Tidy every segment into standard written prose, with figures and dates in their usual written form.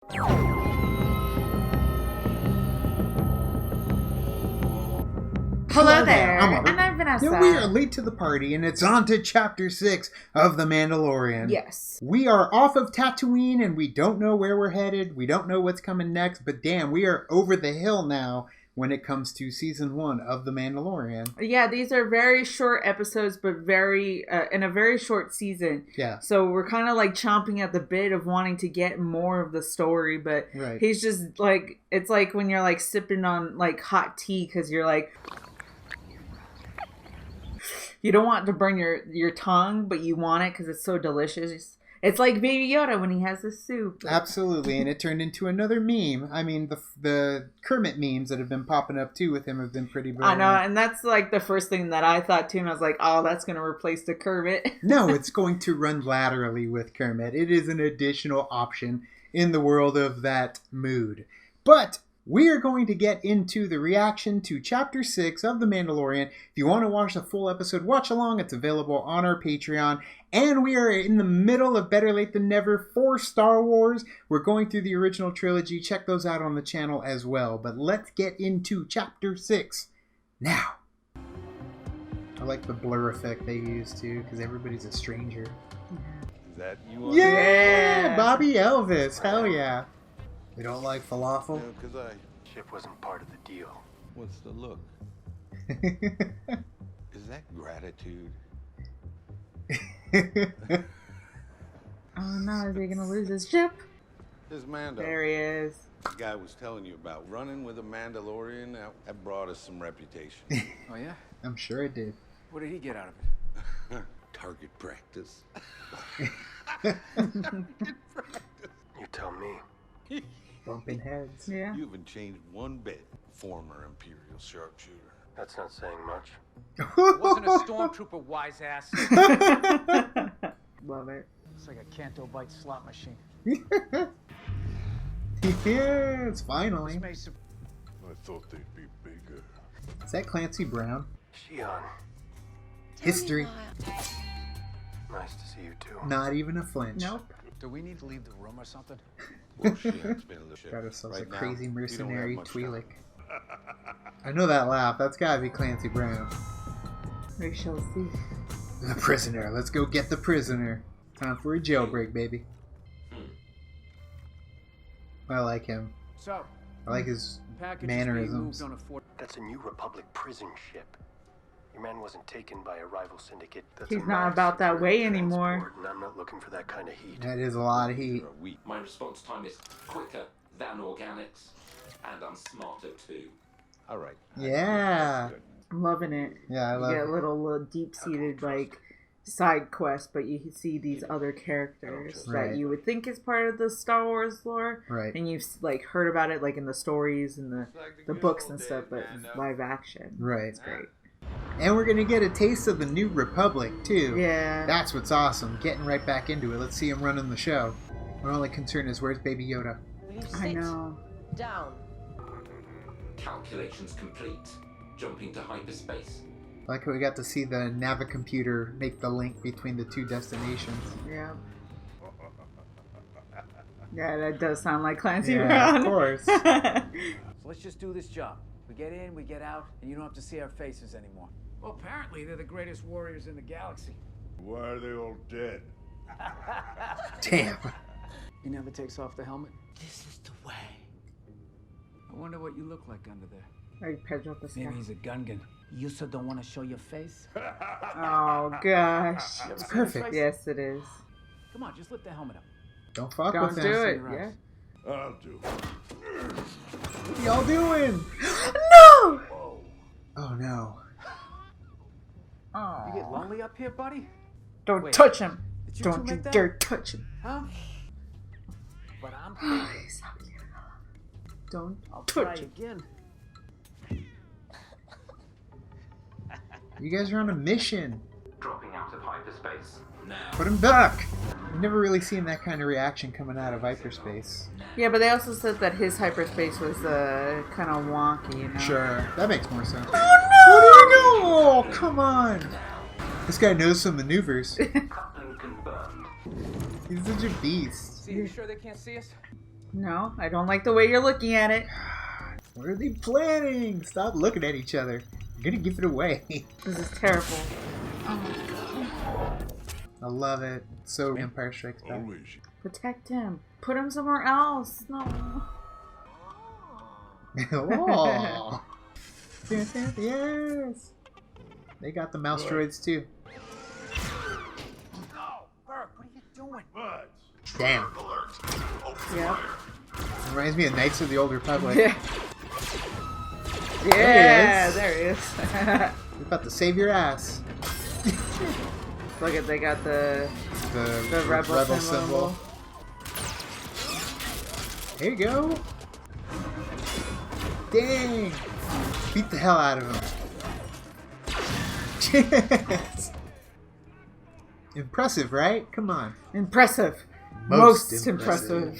Hello there, and I'm Vanessa. Now we are late to the party, and it's on to Chapter 6 of The Mandalorian. Yes. We are off of Tatooine, and we don't know where we're headed. We don't know what's coming next, but damn, we are over the hill now when it comes to Season 1 of The Mandalorian. Yeah, these are very short episodes, but very in a very short season. Yeah. So we're kind of like chomping at the bit of wanting to get more of the story, but he's just like, it's like when you're like sipping on like hot tea because you're like... You don't want to burn your tongue, but you want it because it's so delicious. It's like Baby Yoda when he has the soup. Absolutely, and it turned into another meme. I mean, the Kermit memes that have been popping up too with him have been pretty brilliant. I know, and that's like the first thing that I thought too, and I was like, oh, that's going to replace the Kermit. No, it's going to run laterally with Kermit. It is an additional option in the world of that mood. But... we are going to get into the reaction to Chapter 6 of The Mandalorian. If you want to watch the full episode, watch along. It's available on our Patreon. And we are in the middle of Better Late Than Never for Star Wars. We're going through the original trilogy. Check those out on the channel as well. But let's get into Chapter 6 now. I like the blur effect they use too, because everybody's a stranger. Is that you? Yeah! Bobby Elvis. Hell yeah. You don't like falafel? No, because ship wasn't part of the deal. What's the look? Is that gratitude? Oh no, is he gonna lose his ship? This Mando. There he is. The guy was telling you about running with a Mandalorian. That brought us some reputation. Oh yeah? I'm sure it did. What did he get out of it? Target practice. You tell me. Bumping heads. Yeah. You haven't changed one bit. Former Imperial sharpshooter. That's not saying much. Wasn't a stormtrooper, wise ass. Love it. It's like a Canto Bite slot machine. Yes, finally. I thought they'd be bigger. Is that Clancy Brown? Shion, History. nice to see you too. Not even a flinch. Nope. Do we need to leave the room or something? Well, Shion's been in the ship. Got ourselves Right a now, crazy we don't have mercenary much Twi'lek. time. I know that laugh. That's gotta be Clancy Brown. We shall see. The prisoner. Let's go get the prisoner. Time for a jailbreak, baby. I like him. So, I like his package mannerisms. is being moved on a That's a New Republic prison ship. Your man wasn't taken by a rival syndicate. That's He's a not mass about that security way anymore. transport, and I'm not looking for that kind of heat. That is a lot of heat. For a week. My response time is quicker than organics, and I'm smarter too. All right. Yeah. That's good. I'm loving it. Yeah, I you love get it. little deep-seated like side quests, but you see these other characters Right. that you would think is part of the Star Wars lore, Right. and you've like heard about it like in the stories and the books and stuff, but live action. Right. It's great. And we're gonna get a taste of the New Republic too. Yeah. That's what's awesome. Getting right back into it. Let's see him running the show. My only concern is where's Baby Yoda? Will you I sit know. down? Calculations complete. Jumping to hyperspace. I like how we got to see the Navicomputer make the link between the two destinations. Yeah. Yeah, that does sound like Clancy Yeah, Brown. of course. So let's just do this job. We get in, we get out, and you don't have to see our faces anymore. Well, apparently they're the greatest warriors in the galaxy. Why are they all dead? Damn. He never takes off the helmet. This is the way. I wonder what you look like under there. Like Pedro Pascal. Maybe he's a Gungan. You also don't want to show your face? Oh gosh. It's perfect. Yes, it is. Come on, just lift the helmet up. Don't fuck Don't with do him. it. Yeah. I'll do. What y'all doing? No. Oh no. Oh. You get lonely up here, buddy? Don't Wait, touch him. did you Don't two you make that? dare touch him. Huh? But I'm He's so cute. Don't I'll try touch him. again. You guys are on a mission. Dropping out of hyperspace. Now. Put him back. I've never really seen that kind of reaction coming out of hyperspace. Yeah, but they also said that his hyperspace was kind of wonky, you know? Sure, that makes more sense. Oh no! Oh, come on! This guy knows some maneuvers. Coupling confirmed. He's such a beast. See, you sure they can't see us? No, I don't like the way you're looking at it. What are they planning? Stop looking at each other. You're gonna give it away. This is terrible. I love it. So Empire Strikes Back. Protect him. Put him somewhere else. No. Oh. Yes. They got the mouse droids too. No, Burke, what are you doing? Damn. Yep. Reminds me of Knights of the Old Republic. Yeah. Yeah, there he is. You're about to save your ass. Look at, they got the rebel symbol. There you go. Dang. Beat the hell out of him. Yes. Impressive, right? Come on. Impressive. Most impressive.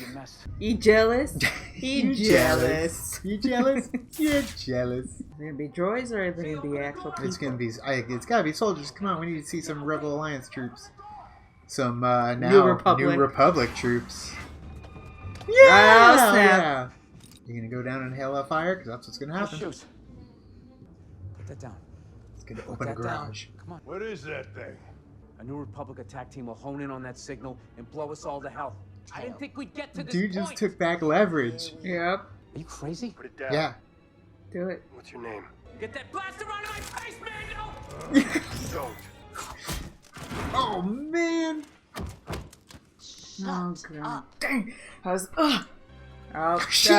You jealous? You jealous. You jealous? You're jealous. Is it gonna be droids or is it gonna be actual people? It's gonna be. It's gotta be soldiers. Come on, we need to see some Rebel Alliance troops. Some New Republic troops. Yeah, oh, snap. Yeah. You're gonna go down in hell of fire because that's what's gonna happen. Shoot. Put that down. It's gonna open a garage. Come on. What is that thing? A New Republic attack team will hone in on that signal and blow us all to hell. I didn't think we'd get to this Dude point. just took back leverage. Yep. Are you crazy? Put it down. Yeah. Do it. What's your name? Get that blaster out of my face, Mando! Don't. Oh man. Oh god. Dang. I was. Oh. Shit.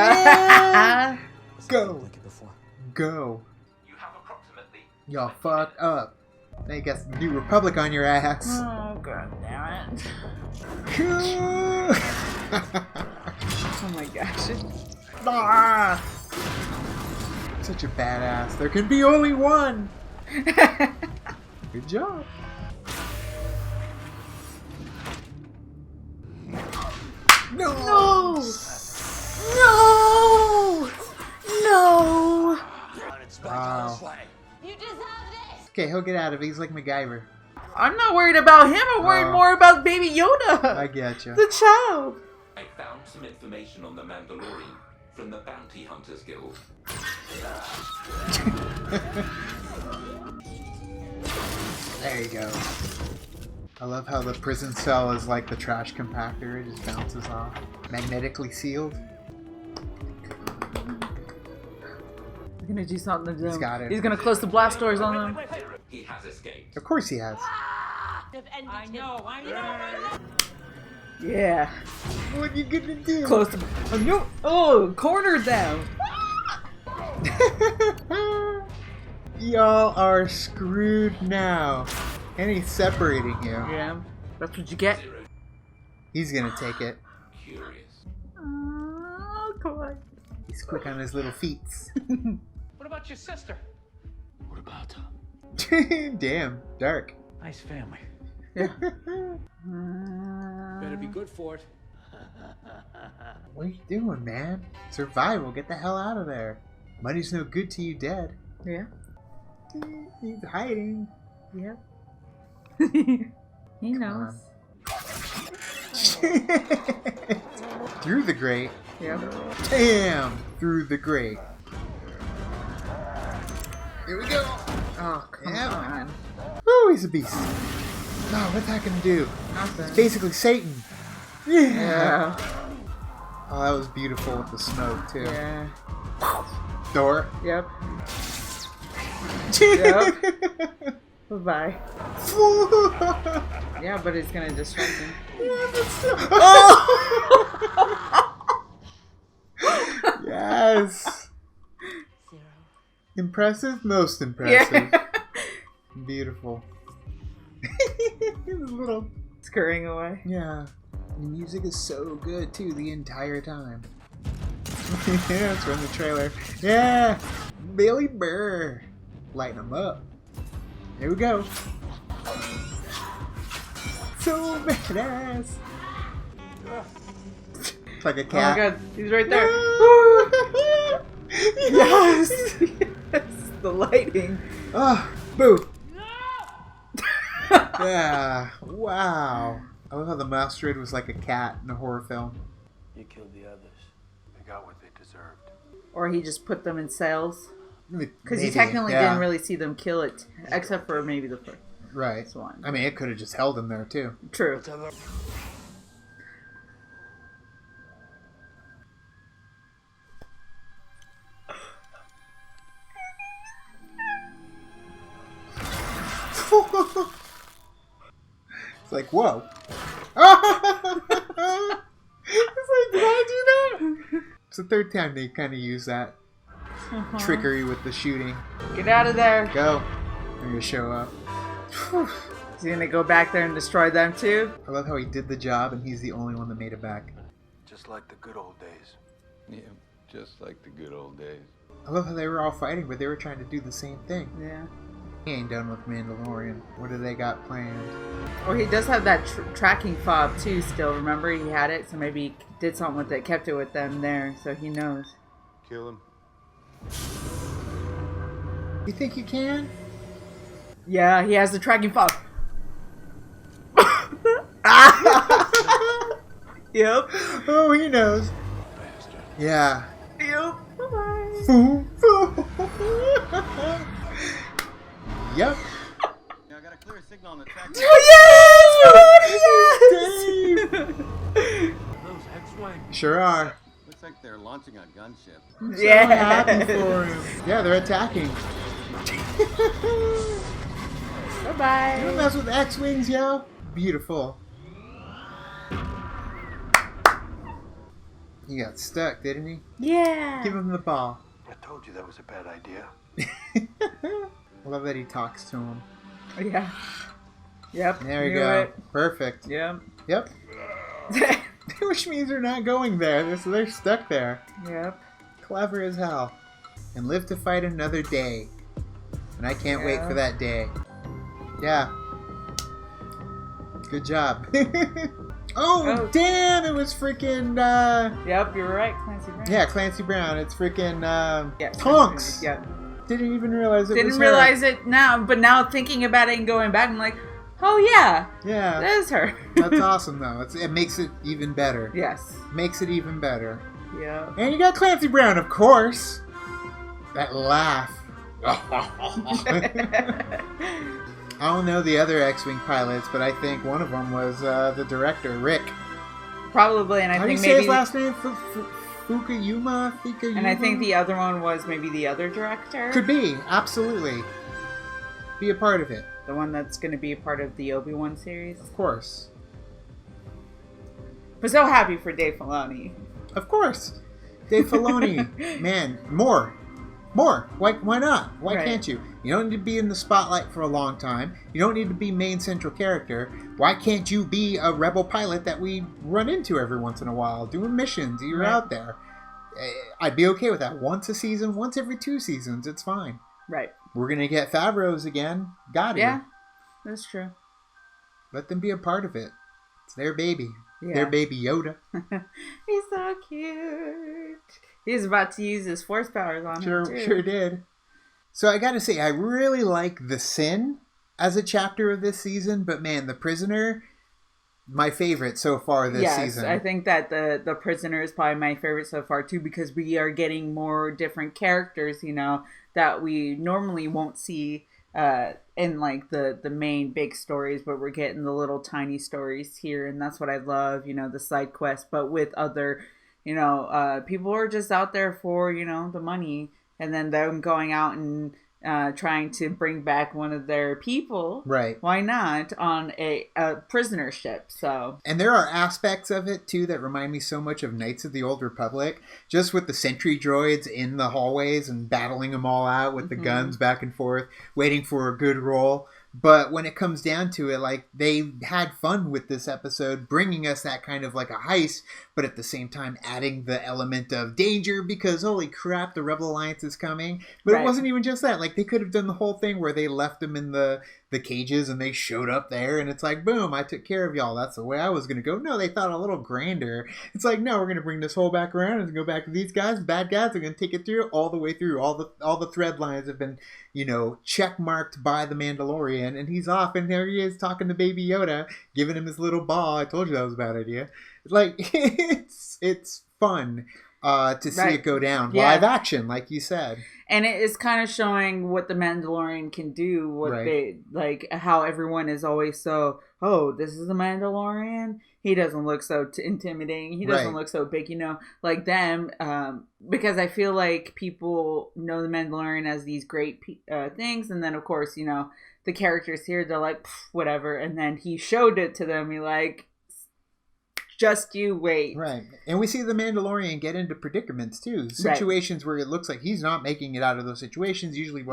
Go. Like it before. Go. You have approximately Y'all fucked up. They got some New Republic on your ass. Oh god damn it. Oh my gosh. Ah. Such a badass. There can be only one. Good job. No. No. No. No. Wow. You deserve this! Okay, he'll get out of it. He's like MacGyver. I'm not worried about him. I'm worried more about Baby Yoda. I getcha. The child. I found some information on the Mandalorian from the Bounty Hunters Guild. There you go. I love how the prison cell is like the trash compactor. It just bounces off. Magnetically sealed. He's gonna do something to them. He's got it. He's gonna close the blast doors on them. He has escaped. Of course he has. I know. Yeah. What you gonna do? Close the. Oh, no. Oh, cornered them. Y'all are screwed now. And he's separating you. Yeah. That's what you get. He's gonna take it. Curious. Oh, come on. He's quick on his little feet. What about your sister? What about her? Damn, dark. Nice family. Yeah. Better be good for it. What are you doing, man? Survival, get the hell out of there. Money's no good to you dead. Yeah. He's hiding. Yep. He knows. Through the grate. Yep. Damn! Through the grate. Here we go. Oh, come on. Woo, he's a beast. Oh, what's that gonna do? Nothing. It's basically Satan. Yeah. Yeah. Oh, that was beautiful with the smoke, too. Yeah. Door. Yep. Yep. Bye-bye. Yeah, but it's gonna distract him. Oh! Yes. Impressive? Most impressive. Yeah. Beautiful. Little. Scurrying away. Yeah. The music is so good too the entire time. Yeah, it's from the trailer. Yeah! Billy Burr. Lighten him up. Here we go. So badass. It's like a cat. Oh my god, he's right there. Yes! Yes! The lighting. Oh, boo! Yeah, wow. I love how the mouse droid was like a cat in a horror film. You killed the others. They got what they deserved. Or he just put them in cells. Because he Maybe, technically yeah. didn't really see them kill it, except for maybe the first Right. one. I mean, it could have just held him there, too. True. It's like, whoa. It's like, did I do that? It's the third time they kind of use that trickery with the shooting. Get out of there. Go. They're going to show up. Is he going to go back there and destroy them too? I love how he did the job and he's the only one that made it back. Just like the good old days. Yeah, just like the good old days. I love how they were all fighting, but they were trying to do the same thing. Yeah. He ain't done with Mandalorian. What do they got planned? Or he does have that tracking fob too still. Remember he had it, so maybe he did something with it, kept it with them there, so he knows. Kill him. You think you can? Yeah, he has the tracking fob. Yep. Oh, he knows. Bastard. Yeah. Yep. Bye-bye. Yep. I got a clear signal on the track. Yes! Those X-Wings. Sure are. Looks like they're launching a gunship. So happy for him. Yeah, they're attacking. Bye-bye. You don't mess with X-Wings, yo. Beautiful. He got stuck, didn't he? Yeah. Give him the ball. I told you that was a bad idea. I love that he talks to him. Yeah. Yep. There you knew go. it. Perfect. Yep. Yep. Which means they're not going there, so they're stuck there. Yep. Clever as hell. And live to fight another day. And I can't wait for that day. Yeah. Good job. Oh, damn! It was freaking, Yep, you're right, Clancy Brown. yeah, Clancy Brown. It's freaking, Yeah, Tonks! Yep. Didn't even realize it was Didn't her. realize it now, but now thinking about it and going back, I'm like, oh yeah, Yeah. that is her. That's awesome, though. It makes it even better. Yes. Makes it even better. Yeah. And you got Clancy Brown, of course. That laugh. I don't know the other X-Wing pilots, but I think one of them was the director, Rick. Probably, and I How do you think say maybe his last name? Fukuyama? and I think the other one was maybe the other director. Could be, absolutely. Be a part of it. The one that's going to be a part of the Obi-Wan series. Of course. But so happy for Dave Filoni. Of course. Dave Filoni. Man, more. Why not? Why Right. can't you? You don't need to be in the spotlight for a long time. You don't need to be main central character. Why can't you be a rebel pilot that we run into every once in a while, doing missions? You're out there. I'd be okay with that. Once a season, once every 2 seasons, it's fine. Right. We're going to get Favreau's again. Got it. Yeah, that's true. Let them be a part of it. It's their baby. Yeah. Their baby Yoda. He's so cute. He's about to use his force powers on him, too. Sure did. So I gotta say, I really like The Sin as a chapter of this season, but man, The Prisoner, my favorite so far this season. I think that the Prisoner is probably my favorite so far, too, because we are getting more different characters, you know, that we normally won't see in, like, the main big stories, but we're getting the little tiny stories here, and that's what I love, you know, the side quests, but with other... You know, people are just out there for, you know, the money, and then them going out and trying to bring back one of their people. Right. Why not on a prisoner ship? So. And there are aspects of it, too, that remind me so much of Knights of the Old Republic. Just with the sentry droids in the hallways and battling them all out with the guns back and forth, waiting for a good roll. But when it comes down to it, like, they had fun with this episode, bringing us that kind of like a heist, but at the same time adding the element of danger because, holy crap, the Rebel Alliance is coming. But It wasn't even just that. Like, they could have done the whole thing where they left them in the cages and they showed up there and it's like, boom, I took care of y'all. That's the way I was going to go. No, they thought a little grander. It's like, no, we're going to bring this whole back around and go back to these guys, bad guys. We're going to take it through all the way through. All the thread lines have been, you know, check marked by the Mandalorian, and he's off, and there he is talking to Baby Yoda, giving him his little ball. I told you that was a bad idea. Like, it's fun. to see it go down. Yeah. Live action, like you said. And it is kind of showing what the Mandalorian can do, what they, like, how everyone is always so, oh, this is the Mandalorian? He doesn't look so intimidating. He doesn't look so big, like them. Because I feel like people know the Mandalorian as these great things. And then, of course, the characters here, they're like, whatever. And then he showed it to them. You're like, just you wait. Right. And we see the Mandalorian get into predicaments too. Situations where it looks like he's not making it out of those situations, usually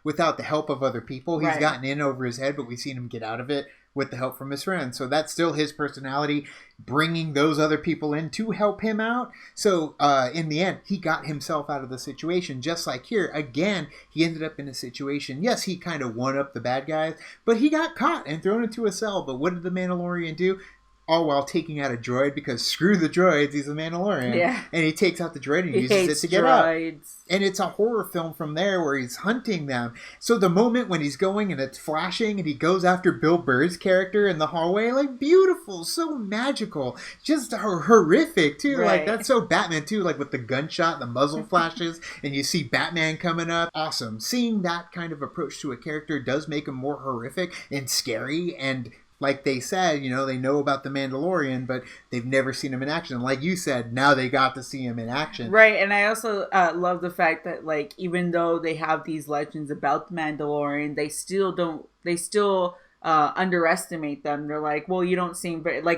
without the help of other people. He's gotten in over his head, but we've seen him get out of it with the help from his friends. So that's still his personality, bringing those other people in to help him out. So in the end, he got himself out of the situation. Just like here, again, he ended up in a situation. Yes, he kind of won up the bad guys, but he got caught and thrown into a cell. But what did the Mandalorian do? All while taking out a droid, because screw the droids, he's a Mandalorian. Yeah. And he takes out the droid and uses it to get up. And it's a horror film from there where he's hunting them. So the moment when he's going and it's flashing and he goes after Bill Burr's character in the hallway, like, beautiful, so magical. Just horrific, too. Like, that's so Batman, too. Like, with the gunshot, the muzzle flashes, and you see Batman coming up. Awesome. Seeing that kind of approach to a character does make him more horrific and scary, and like they said, they know about the Mandalorian, but they've never seen him in action. Like you said, now they got to see him in action. Right, and I also love the fact that, like, even though they have these legends about the Mandalorian, they still underestimate them. They're like, well, you don't seem very... Like,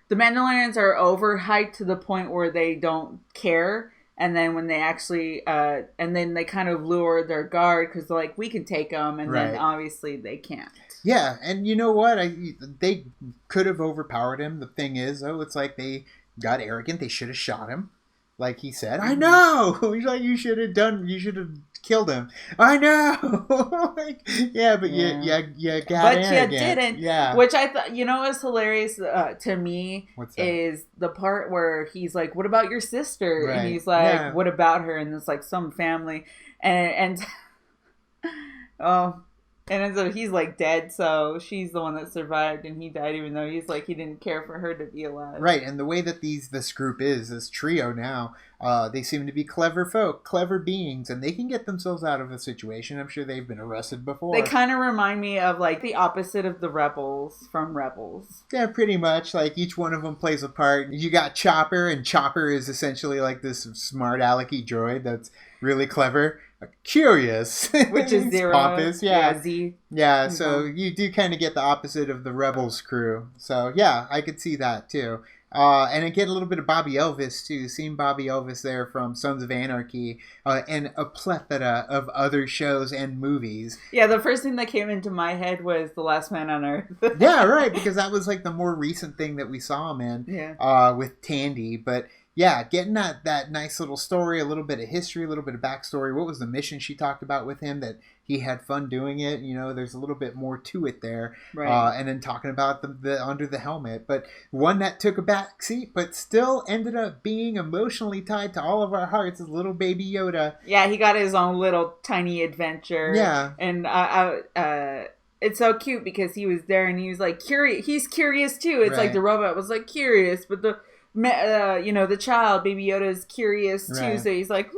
the Mandalorians are overhyped to the point where they don't care. And then when they actually... and then they kind of lure their guard because they're like, we can take them. And then obviously they can't. Yeah, and you know what? They could have overpowered him. The thing is, though, it's like they got arrogant. They should have shot him. Like he said, I know! He's like, you should have killed him. I know! But you got arrogant. But you didn't. Yeah. Which I thought, is hilarious to me is the part where he's like, what about your sister? Right. And he's like, what about her? And it's like some family. And And so he's like dead, so she's the one that survived, and he died even though he's like, he didn't care for her to be alive. Right, and the way that this group is, this trio now, they seem to be clever folk, clever beings, and they can get themselves out of a situation. I'm sure they've been arrested before. They kind of remind me of like the opposite of the Rebels from Rebels. Yeah, pretty much. Like each one of them plays a part. You got Chopper, and Chopper is essentially like this smart alecky droid that's really clever. Curious, which is Zero, pompous, Z. Yeah, so you do kind of get the opposite of the Rebels crew. So yeah, I could see that too. And again, a little bit of Bobby Elvis too. Seeing Bobby Elvis there from Sons of Anarchy, and a plethora of other shows and movies. Yeah, the first thing that came into my head was The Last Man on Earth. Yeah, right, because that was like the more recent thing that we saw him in. Yeah. With Tandy, but. Yeah, getting that nice little story, a little bit of history, a little bit of backstory. What was the mission she talked about with him, that he had fun doing it? There's a little bit more to it there. Right. And then talking about the under the helmet. But one that took a back seat, but still ended up being emotionally tied to all of our hearts is little baby Yoda. Yeah, he got his own little tiny adventure. Yeah. And it's so cute because he was there and he was like curious. He's curious too. It's like the robot was like curious, but the child, Baby Yoda, is curious too, so he's like,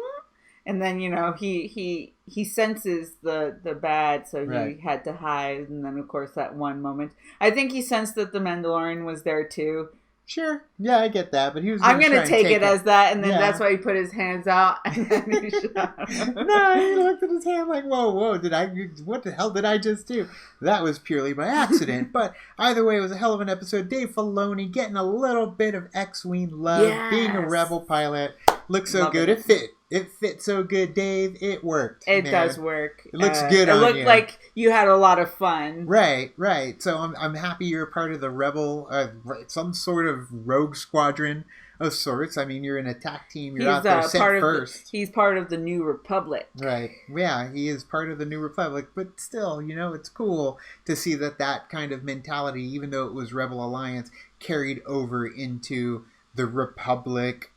and then he senses the bad, so he had to hide, and then of course that one moment, I think he sensed that the Mandalorian was there too. Sure, yeah, I get that, but he was. I'm gonna take it as that, and then that's why he put his hands out, and then he shot him. No, he looked at his hand like, whoa, what the hell did I just do? That was purely by accident. But either way, it was a hell of an episode. Dave Filoni getting a little bit of X-Wing love, being a Rebel pilot. Looks so good. It fit so good, Dave. It worked. It does work. It looks good on you. It looked like you had a lot of fun. Right. So I'm happy you're a part of the Rebel, some sort of rogue squadron of sorts. I mean, you're an attack team. You're out there sent first. He's part of the New Republic. Right. Yeah, he is part of the New Republic. But still, it's cool to see that kind of mentality, even though it was Rebel Alliance, carried over into the Republic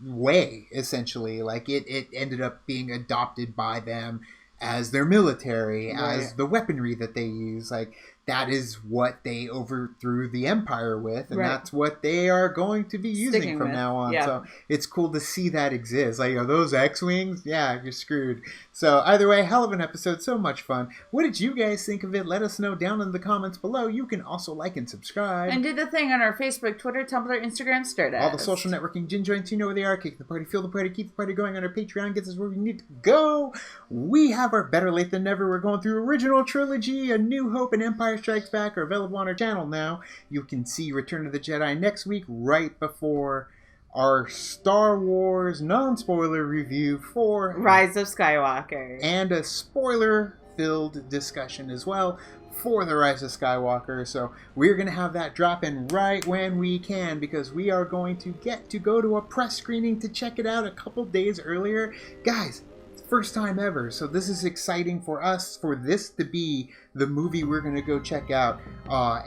way, essentially. Like it ended up being adopted by them as their military, as the weaponry that they use. Like that is what they overthrew the Empire with, and Right. that's what they are going to be using Sticking from with. now on. Yeah. So it's cool to see that exist. Like, are those X-Wings? Yeah, you're screwed. So either way, hell of an episode, so much fun. What did you guys think of it? Let us know down in the comments below. You can also like and subscribe. And do the thing on our Facebook, Twitter, Tumblr, Instagram, Stardust. All the social networking gin joints, you know where they are. Kick the party, feel the party, keep the party going on our Patreon. Gets us where we need to go. We have our Better Late Than Never. We're going through original trilogy, A New Hope, and Empire Strikes Back are available on our channel now. You can see Return of the Jedi next week, right before our Star Wars non-spoiler review for Rise of Skywalker. and a spoiler-filled discussion as well for The Rise of Skywalker. So we're going to have that drop in right when we can, because we are going to get to go to a press screening to check it out a couple days earlier. Guys, first time ever, so this is exciting for us, for this to be the movie we're going to go check out,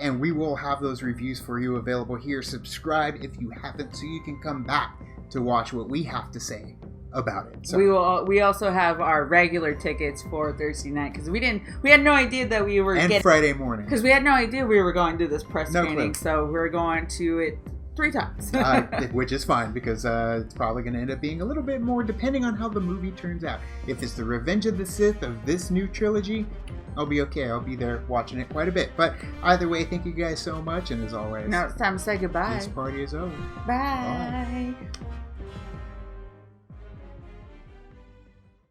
and we will have those reviews for you available here. Subscribe if you haven't, so you can come back to watch what we have to say about it. So, We also have our regular tickets for Thursday night, because we had no idea that we were and Friday morning, because we had no idea we were going to do this press No screening, clue. so we're going to it 3 times. which is fine, because it's probably going to end up being a little bit more depending on how the movie turns out. If it's the Revenge of the Sith of this new trilogy, I'll be okay. I'll be there watching it quite a bit. But either way, thank you guys so much, and as always, Now it's time to say goodbye. this party is over. Bye.